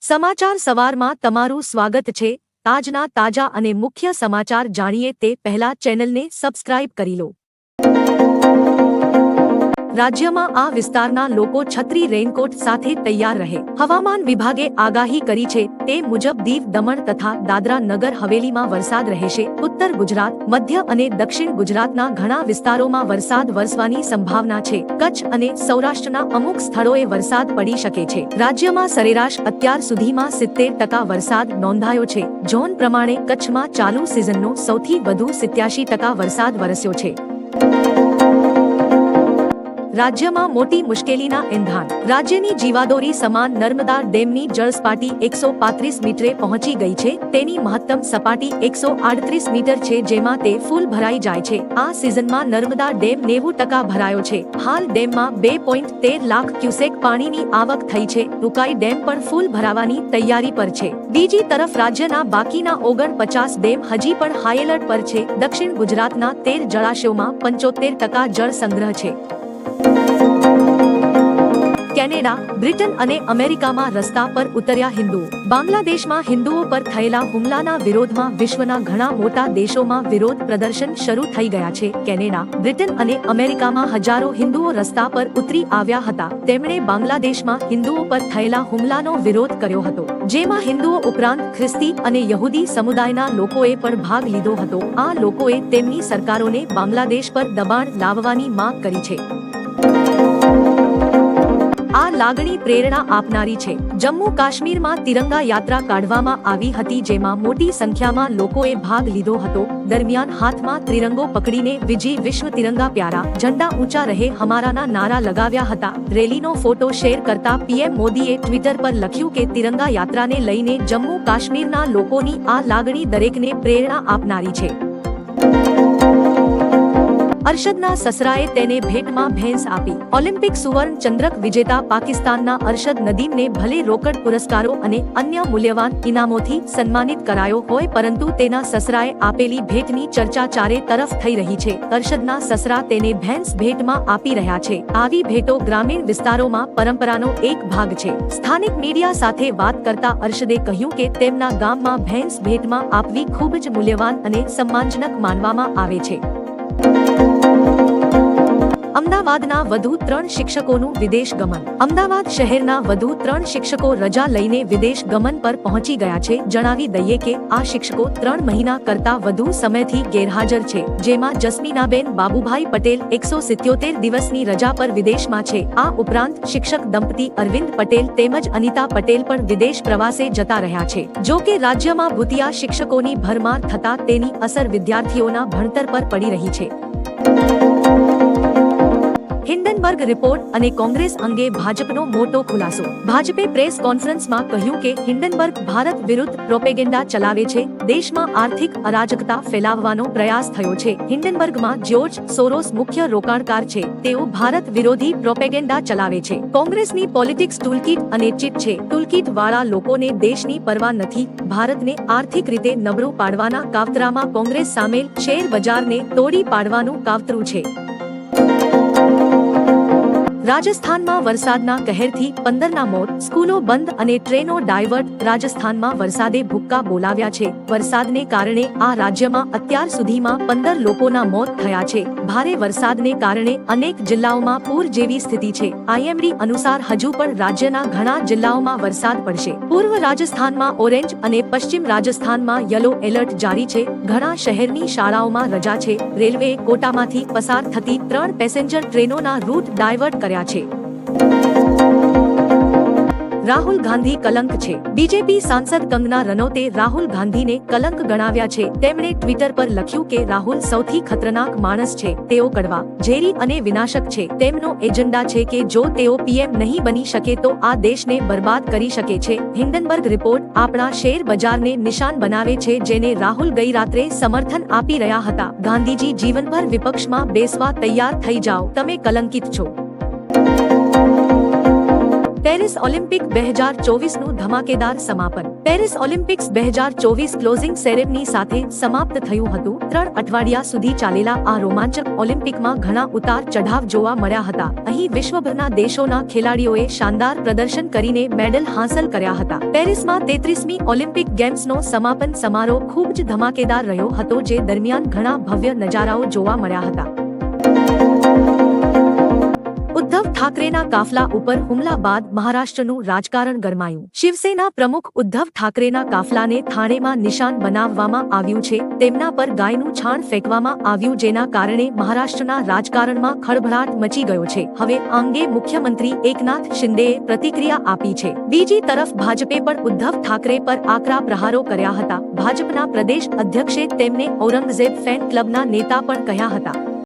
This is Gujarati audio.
સમાચાર સવારમાં તમારું સ્વાગત છે। આજના તાજા અને મુખ્ય સમાચાર જાણીએ તે પહેલા ચેનલને સબસ્ક્રાઇબ કરી લો। રાજ્યમાં આ વિસ્તારના લોકો છત્રી રેઇનકોટ સાથે તૈયાર રહે। હવામાન વિભાગે આગાહી કરી છે તે મુજબ દીવ દમણ તથા દાદરા નગર હવેલીમાં વરસાદ રહેશે। ઉત્તર ગુજરાત, મધ્ય અને દક્ષિણ ગુજરાતના ઘણા વિસ્તારોમાં વરસાદ વરસવાની સંભાવના છે। કચ્છ અને સૌરાષ્ટ્રના અમુક સ્થળોએ વરસાદ પડી શકે છે। રાજ્યમાં સરેરાશ અત્યાર સુધીમાં 70% વરસાદ નોંધાયો છે। ઝોન પ્રમાણે કચ્છમાં ચાલુ સિઝનનો સૌથી વધુ 87% વરસાદ વરસ્યો છે। રાજ્યમાં મોટી મુશ્કેલીના એંધાણ। રાજ્યની જીવાદોરી સમાન નર્મદા ડેમની જળસપાટી 135 મીટરે પહોંચી ગઈ છે। તેની મહત્તમ સપાટી 138 મીટર છે, જેમાં તે ફૂલ ભરાઈ જાય છે। આ સિઝનમાં નર્મદા ડેમ 90% ભરાયો છે। હાલ ડેમમાં 2.13 લાખ ક્યુસેક પાણીની આવક થઈ છે। ઉકાઈ ડેમ પણ ફૂલ ભરાવાની તૈયારી પર છે। બીજી તરફ રાજ્યના બાકીના 49 ડેમ હજી પણ હાઈ એલર્ટ પર છે। દક્ષિણ ગુજરાતના 13 જળાશયોમાં 75% જળ સંગ્રહ છે। કેનેડા, બ્રિટન અને અમેરિકામાં રસ્તા પર ઉતર્યા હિન્દુઓ। બાંગ્લાદેશમાં હિન્દુઓ પર થયેલા હુમલાના વિરોધમાં વિશ્વના ઘણા મોટા દેશોમાં વિરોધ પ્રદર્શન શરૂ થઈ ગયા છે। કેનેડા, બ્રિટન અને અમેરિકામાં હજારો હિન્દુઓ રસ્તા પર ઉતરી આવ્યા હતા। તેમણે બાંગ્લાદેશમાં હિન્દુઓ પર થયેલા હુમલાનો વિરોધ કર્યો હતો, જેમાં હિન્દુઓ ઉપરાંત ખ્રિસ્તી અને યહૂદી સમુદાયના લોકોએ પણ ભાગ લીધો હતો। આ લોકોએ તેમની સરકારોને બાંગ્લાદેશ પર દબાણ લાવવાની માંગ કરી છે। આ લાગણી પ્રેરણા આપનારી છે। જમ્મુ કાશ્મીરમાં તિરંગા યાત્રા કાઢવામાં આવી હતી, જેમાં મોટી સંખ્યામાં લોકોએ ભાગ લીધો હતો। દરમિયાન હાથમાં ત્રિરંગો પકડીને વિજય વિશ્વ તિરંગા પ્યારા, ઝંડા ઊંચા રહે હમારાના નારા લગાવ્યા હતા। રેલીનો ફોટો શેર કરતા પીએમ મોદીએ ટ્વિટર પર લખ્યું કે તિરંગા યાત્રાને લઈને જમ્મુ કાશ્મીરના લોકોની આ લાગણી દરેકને પ્રેરણા આપનારી છે। અરશદના સસરાએ તેને ભેટમાં ભેંસ આપી। ઓલિમ્પિક સુવર્ણ ચંદ્રક વિજેતા પાકિસ્તાનના અરશદ નદીમને ભલે રોકડ પુરસ્કારો અને અન્ય મૂલ્યવાન ઇનામોથી સન્માનિત કરાયો હોય, પરંતુ તેના સસરાએ આપેલી ભેટની ચર્ચા ચારે તરફ થઈ રહી છે। અરશદના સસરા તેને ભેંસ ભેટમાં આપી રહ્યા છે। આવી ભેટો ગ્રામીણ વિસ્તારોમાં પરંપરાનો એક ભાગ છે। સ્થાનિક મીડિયા સાથે વાત કરતા અરશદે કહ્યું કે તેમના ગામમાં ભેંસ ભેટમાં આપવી ખૂબ જ મૂલ્યવાન અને સન્માનજનક માનવામાં આવે છે। અમદાવાદના વધુ 3 શિક્ષકોનું વિદેશ ગમન। અમદાવાદ શહેરના વધુ 3 શિક્ષકો રજા લઈને વિદેશ ગમન પર પહોંચી ગયા છે। જણાવી દઈએ કે આ શિક્ષકો 3 મહિના કરતા વધુ સમયથી ગેરહાજર છે, જેમાં જસ્મીનાબેન બાબુભાઈ પટેલ 177 દિવસની રજા પર વિદેશમાં છે। આ ઉપરાંત શિક્ષક દંપતી અરવિંદ પટેલ તેમજ અનિતા પટેલ પણ વિદેશ પ્રવાસે જતા રહ્યા છે। જો કે રાજ્યમાં ભૂતિયા શિક્ષકોની ભરમાર થતા તેની અસર વિદ્યાર્થીઓના ભણતર પર પડી રહી છે। હિન્ડનબર્ગ રિપોર્ટ અને કોંગ્રેસ અંગે ભાજપનો મોટો ખુલાસો। ભાજપે પ્રેસ કોન્ફરન્સમાં કહ્યું કે હિન્ડનબર્ગ ભારત વિરુદ્ધ પ્રોપેગેન્ડા ચલાવે છે, દેશમાં આર્થિક અરાજકતા ફેલાવવાનો પ્રયાસ થયો છે। હિન્ડનબર્ગમાં જ્યોર્જ સોરોસ મુખ્ય રોકાણકાર છે, તેઓ ભારત વિરોધી પ્રોપેગેન્ડા ચલાવે છે। કોંગ્રેસની પોલિટિક્સ ટૂલકીટ અને ચીટ છે। ટૂલકીટ વાળા લોકોને દેશની પરવા નથી, ભારતને આર્થિક રીતે નબળું પાડવાના કાવતરામાં કોંગ્રેસ સામેલ શેર બજારને તોડી પાડવાનું કાવતરું છે। રાજસ્થાનમાં વરસાદના કહેરથી 15ના મોત, સ્કૂલો બંધ અને ટ્રેનો ડાયવર્ટ। રાજસ્થાનમાં વરસાદે ભૂક્કા બોલાવ્યા છે। વરસાદને કારણે આ રાજ્યમાં અત્યાર સુધીમાં 15 લોકોના મોત થયા છે। ભારે વરસાદને કારણે અનેક જિલ્લાઓમાં પૂર જેવી સ્થિતિ છે। આઈએમડી અનુસાર હજુ પણ રાજ્યના ઘણા જિલ્લાઓમાં વરસાદ પડશે। પૂર્વ રાજસ્થાનમાં ઓરેન્જ અને પશ્ચિમ રાજસ્થાનમાં યલો એલર્ટ જારી છે। ઘણા શહેરની શાળાઓમાં રજા છે। રેલવેએ કોટામાંથી પસાર થતી 3 પેસેન્જર ટ્રેનોના રૂટ ડાયવર્ટ કર્યા છે। રાહુલ ગાંધી કલંક છે। બીજેપી સાંસદ કંગના રનૌતે રાહુલ ગાંધીને કલંક ગણાવ્યા છે। તેમણે ટ્વિટર પર લખ્યું કે રાહુલ સૌથી ખતરનાક માણસ છે। તેઓ કડવા, ઝેરી અને વિનાશક છે। તેમનો એજન્ડા છે કે જો તેઓ પીએમ નહીં બની શકે તો આ દેશને બરબાદ કરી શકે છે। હિન્ડનબર્ગ રિપોર્ટ આપણા શેર બજારને નિશાન બનાવે છે, જેને રાહુલ ગઈ રાત્રે સમર્થન આપી રહ્યા હતા। ગાંધીજી જીવનભર વિપક્ષમાં બેસવા તૈયાર થઈ જાઓ, તમે કલંકિત છો। પેરિસ ઓલિમ્પિક 2024નું ધમાકેદાર સમાપન. પેરિસ ઓલિમ્પિક્સ 2024 ક્લોઝિંગ સેરેમની સાથે સમાપ્ત થયું હતું. 3 અઠવાડિયા સુધી ચાલેલા આ રોમાંચક ઓલિમ્પિકમાં ઘણા ઉતાર ચઢાવ જોવા મળ્યા હતા. અહીં વિશ્વભરના દેશોના ખેલાડીઓએ શાનદાર પ્રદર્શન કરીને મેડલ હાંસલ કર્યા હતા. પેરિસમાં 33મી ઓલિમ્પિક ગેમ્સનો સમાપન સમારોહ ખૂબ જ ધમાકેદાર રહ્યો હતો, જે દરમિયાન ઘણા ભવ્ય નજારાઓ જોવા મળ્યા હતા. ઉદ્ધવ ઠાકરેના કાફલા ઉપર હુમલા બાદ મહારાષ્ટ્રનું રાજકારણ ગરમાયું. શિવસેના પ્રમુખ ઉદ્ધવ ઠાકરેના કાફલાને થાણેમાં નિશાન બનાવવામાં આવ્યું છે. તેમના પર ગાયનું છાણ ફેંકવામાં આવ્યું, જેના કારણે મહારાષ્ટ્રના રાજકારણમાં ખળભળાટ મચી ગયો છે. હવે આ અંગે મુખ્યમંત્રી એકનાથ શિંદેએ પ્રતિક્રિયા આપી છે. બીજી તરફ ભાજપે પણ ઉદ્ધવ ઠાકરે પર આકરા પ્રહારો કર્યા હતા. ભાજપના પ્રદેશ અધ્યક્ષે તેમને ઔરંગઝેબ ફેન ક્લબના નેતા પણ કહ્યા હતા.